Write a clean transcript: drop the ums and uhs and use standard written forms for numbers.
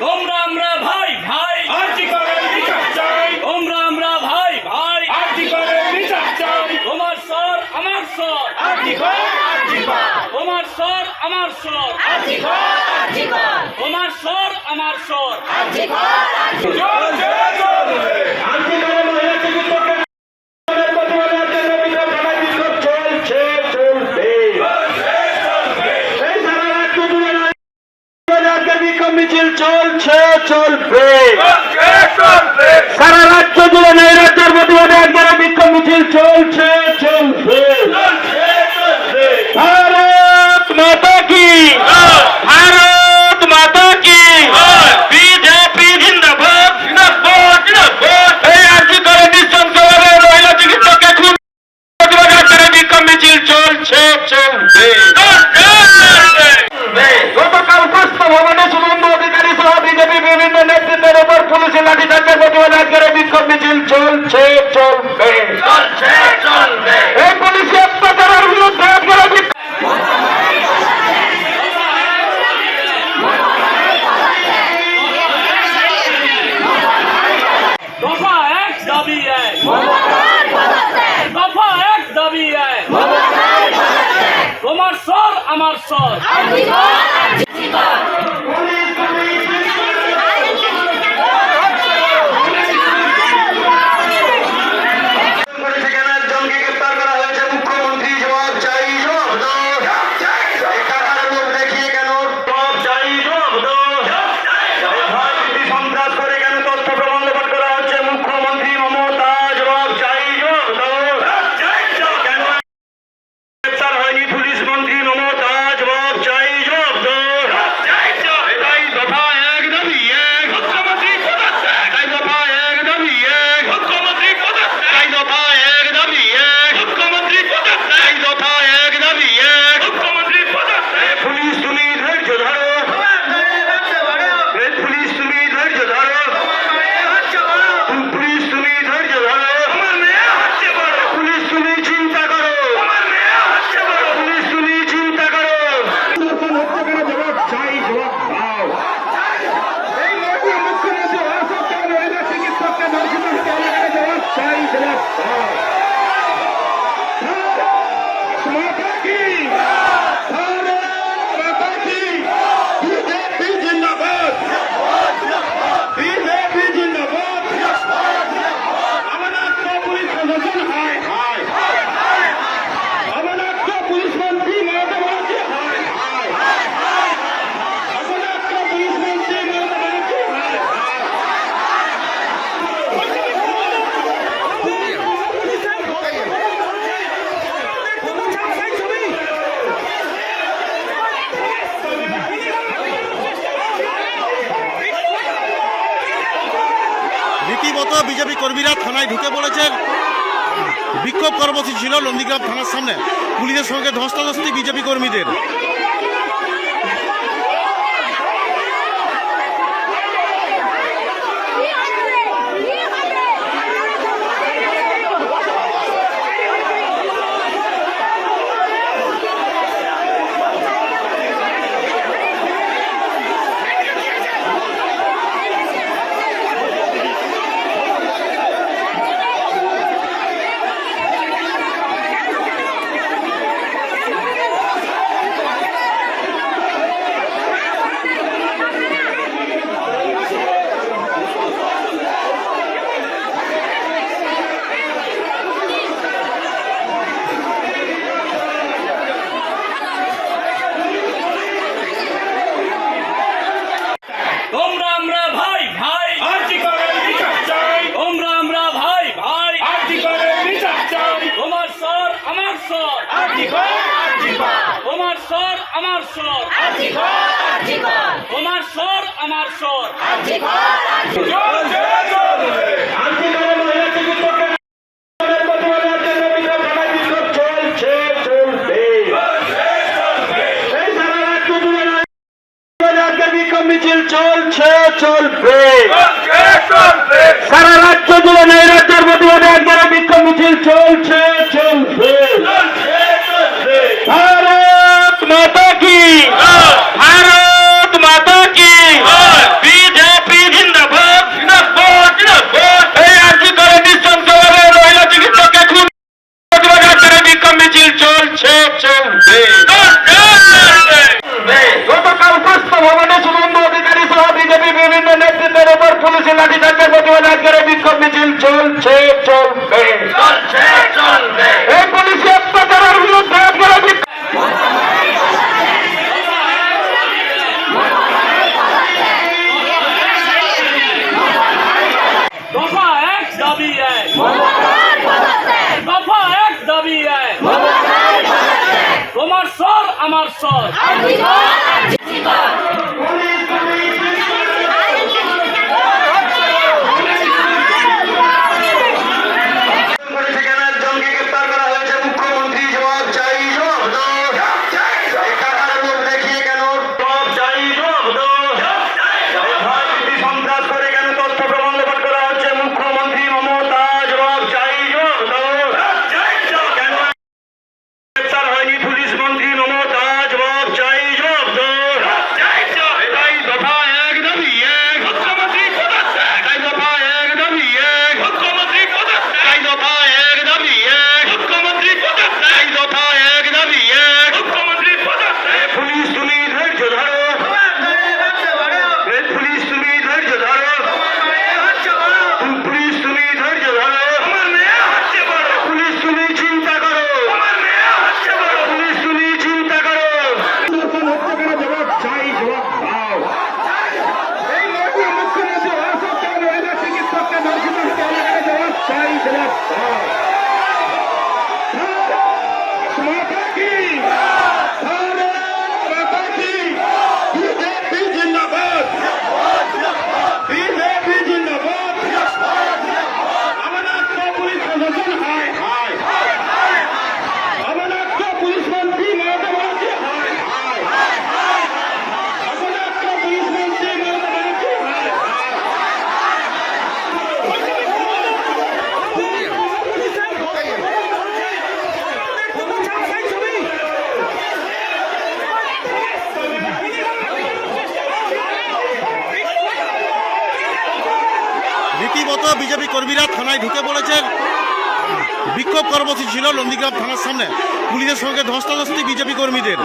তোমরা আমরা ভাই ভাই আরজি করের বিচার চাই। তোমরা আমরা ভাই ভাই আরজি করের বিচার চাই। তোমার স্বর আমার স্বর আরজি কর, আরজি কর, তোমার স্বর আমার স্বর আরজি কর, আরজি কর, তোমার স্বর আমার স্বর আরজি কর, আরজি কর। চলছে, চলবে। আরজি করের মহিলা চিকিৎসকের প্রতিবাদে আজকের রবীন্দ্র থানায় বিক্ষোভ চলছে, চলবে। এই সারা রাজ্য জুড়ে আজকের বিক্ষোভ মিছিল চলছে, চলবে। সারা রাজ্য জুড়ে নৈরাজ্যের প্রতিবাদে আজকের বিক্ষোভ মিছিল চলছে, চলবে। ভারত মাতা কি, ভারত মাতা কি, বিজেপি জিন্দাবাদ, জিন্দাবাদ, জিন্দাবাদ। এই আরজি করে নৃশংসভাবে মহিলা চিকিৎসককে খুন প্রতিবাদে আজকের বিক্ষোভ মিছিল চলছে, চলবে। গতকাল স্বাস্থ্য ভবনে শুভেন্দু অধিকারী সহ বিজেপি বিভিন্ন নেতৃত্বের উপর পুলিশের লাঠিচার্জের প্রতিবাদে আজকের বিক্ষোভ মিছিল চলছে, চলবে। এই পুলিশি অত্যাচারের বিরুদ্ধে আজকের দফা এক দাবি এক দফা এক দাবি এক তোমার স্বর আমার স্বর করেছে কেন একজনকে গ্রেপ্তার করা হয়েছে? মুখ্যমন্ত্রী জবাব চাই, জবাব দাও। এই টাকার লোভ দেখিয়ে কেন জবাব চাই, জবাব দাও। এই ভয়ভীতি সন্ত্রাস করে কেন তথ্য প্রমাণ লোপাট করা হচ্ছে? মুখ্যমন্ত্রী মমতা জবাব চাই, জবাব দাও। কেন গ্রেপ্তার হয়নি পুলিশ মন্ত্রী মমতা? জবাব চাই, জবাব দাও। এটাই দফা এক দাবি এক, মুখ্যমন্ত্রী পদত্যাগ। এটাই দফা এক দাবি এক, মুখ্যমন্ত্রী পদত্যাগ। এটাই দফা এক দাবি এক, মুখ্যমন্ত্রী পদত্যাগ। এটাই দফা এক দাবি এক, মুখ্যমন্ত্রী পদত্যাগ। পুলিশ তুমি ধৈর্য ধরো, পুলিশ তুমি ধৈর্য ধরো, পুলিশ তুমি ধৈর্য ধরো, পুলিশ তুমি চিন্তা করো, পুলিশ তুমি চিন্তা করো। জবাব চাই, জবাব দাও। এই মোদী মুখ্যমন্ত্রী হওয়া সত্ত্বেও মহিলা চিকিৎসককে ধর্ষিত হতে হলে জবাব চাই, জবাব দাও। ভারত মাতা কি, ভারত মাতা কি, বিজেপি জিন্দাবাদ, বিজেপি জিন্দাবাদ। আমাদের তো পুলিশ প্রশাসন হায় হায়, আমাদের তো পুলিশ মন্ত্রী মমতা ব্যানার্জি হায় হায়, আমাদের তো পুলিশ মন্ত্রী মমতা ব্যানার্জি হায় হায়। রীতিমতো বিজেপি কর্মীরা থানায় ঢুকে পড়েছেন। বিক্ষোভ কর্মসূচি ছিল নন্দীগ্রাম থানার সামনে, পুলিশের সঙ্গে ধস্তাধস্তি বিজেপি কর্মীদের। তোমরা আমরা ভাই ভাই আরজি করের বিচার চাই। তোমরা আমরা ভাই ভাই আরজি করের বিচার চাই। তোমার স্বর আমার স্বর আরজি কর, আরজি কর, তোমার স্বর আমার স্বর আরজি কর, আরজি কর, তোমার স্বর আমার স্বর আরজি কর, আরজি কর। চলছে, চলবে। আরজি করের মহিলা চিকিৎসকের প্রতিবাদে আজকের রবীন্দ্র থানায় বিক্ষোভ চলছে, চলবে। এই সারা রাজ্য জুড়ে আজকের বিক্ষোভ মিছিল চলছে, চলবে। সারা রাজ্য জুড়ে নৈরাজ্যের প্রতিবাদে আজকের বিক্ষোভ মিছিল চলছে, চলবে। ভারত মাতা কি, ভারত মাতা কি, আজকের এই বিক্ষোভ মিছিল চলছে চলবে এই পুলিশি অত্যাচারের বিরুদ্ধে আজকের এই বিক্ষোভ দফা এক দাবি এক দফা এক দাবি এক তোমার স্বর আমার স্বর করেছে কেন একজনকে গ্রেপ্তার করা হয়েছে মুখ্যমন্ত্রী জবাব চাই জবাব দাও এই টাকার লোভ দেখিয়ে কেন জবাব চাই জবাব দাও এই ভয়ভীতি সন্ত্রাস করে কেন তথ্য প্রমাণ লোপাট করা হচ্ছে মুখ্যমন্ত্রী মমতা জবাব চাই জবাব দাও কেন গ্রেপ্তার হয়নি পুলিশ মন্ত্রী মমতা জবাব চাই জবাব দাও এটাই দফা এক দাবি এক মুখ্যমন্ত্রী এটাই দফা এক দাবি এক মুখ্যমন্ত্রী এটাই দফা এক দাবি এক মুখ্যমন্ত্রী এটাই দফা এক দাবি এক মুখ্যমন্ত্রী পুলিশ তুমি ধৈর্য ধরো পুলিশ তুমি ধৈর্য ধরো পুলিশ তুমি ধৈর্য ধরো পুলিশ তুমি চিন্তা করো পুলিশ তুমি চিন্তা করো জবাব চাই জবাব দাও এই মুখ্যমন্ত্রী হওয়া সত্ত্বেও মহিলা চিকিৎসককে ধর্ষিত হতে হলে জবাব চাই জবাব দাও মাতা কি মাতা কি বিজেপি জিন্দাবাদ বিজেপি জিন্দাবাদ আমাদের পুলিশ প্রশাসন হায় হায় আমাদের পুলিশ মন্ত্রী মমতা ব্যানার্জি হায় হায় আমাদের পুলিশ মন্ত্রী মমতা ব্যানার্জি হায় রীতিমতো বিজেপি কর্মীরা থানায় ঢুকে পড়েছেন। বিক্ষোভ কর্মসূচি ছিল নন্দীগ্রাম থানার সামনে, পুলিশের সঙ্গে ধস্তাধস্তি বিজেপি কর্মীদের।